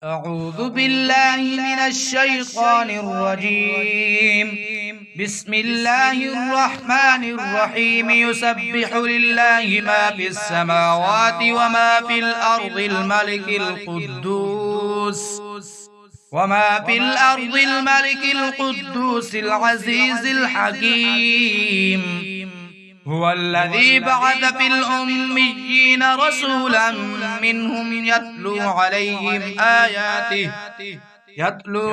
أعوذ بالله من الشيطان الرجيم. بسم الله الرحمن الرحيم. يسبح لله ما في السماوات وما في الأرض الملك القدوس العزيز الحكيم. هو الذي بعث في الأميين رسولا منهم يتلو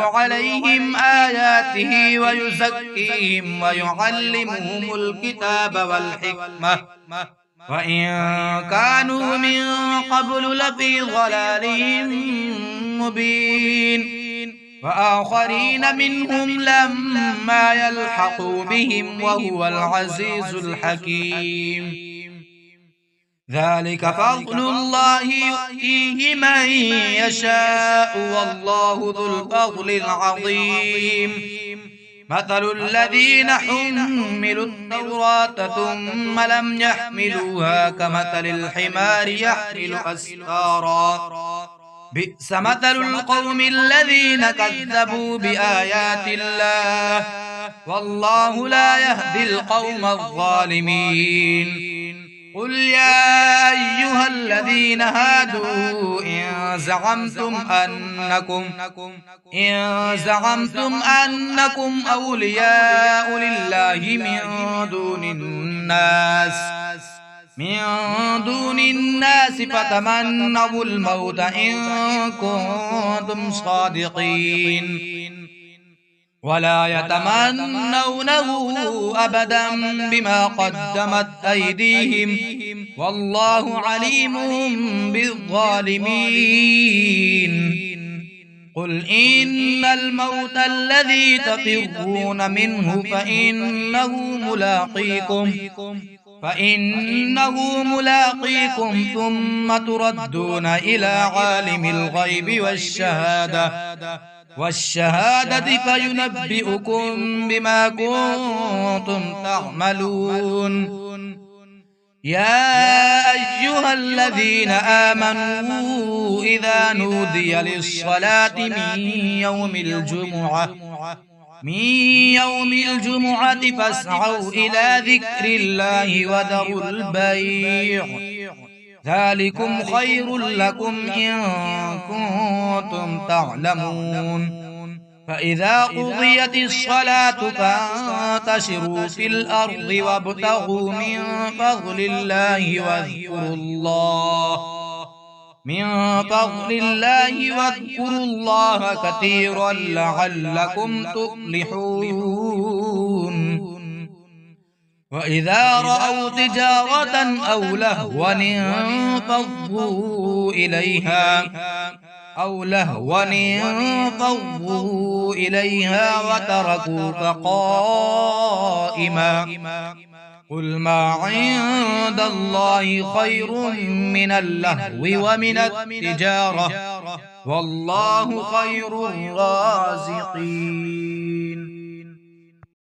عليهم آياته ويزكيهم ويعلمهم الكتاب والحكمة وإن كانوا من قبل لفي ضلال مبين. وآخرين منهم لما يلحقوا بهم وهو العزيز الحكيم. ذلك فضل الله يؤتيه من يشاء والله ذو الفضل العظيم. مثل الذين حملوا التوراة ثم لم يحملوها كمثل الحمار يحمل أسفارا. بئس مثل القوم الذين كذبوا بآيات الله والله لا يهدي القوم الظالمين. قل يا أيها الذين هادوا إن زعمتم أنكم أولياء لله من دون الناس فتمنوا الموت إن كنتم صادقين ولا يتمنونه أبدا بما قدمت أيديهم والله عليم بالظالمين. قل إن الموت الذي تفرون منه فإنه ملاقيكم ثم تردون إلى عالم الغيب والشهادة فينبئكم بما كنتم تعملون. يا أيها الذين آمنوا إذا نودي للصلاة من يوم الجمعة فاسعوا إلى ذكر الله وذروا البيع ذلكم خير لكم إن كنتم تعلمون. فإذا قضيت الصلاة فانتشروا في الأرض وابتغوا من فضل الله واذكروا الله كثيرا لعلكم تفلحون. وإذا رأوا تجارة أو لهوا انفضوا إليها وتركوك قائما. قل ما عند الله خير من اللهو ومن التجارة والله خير الرازقين.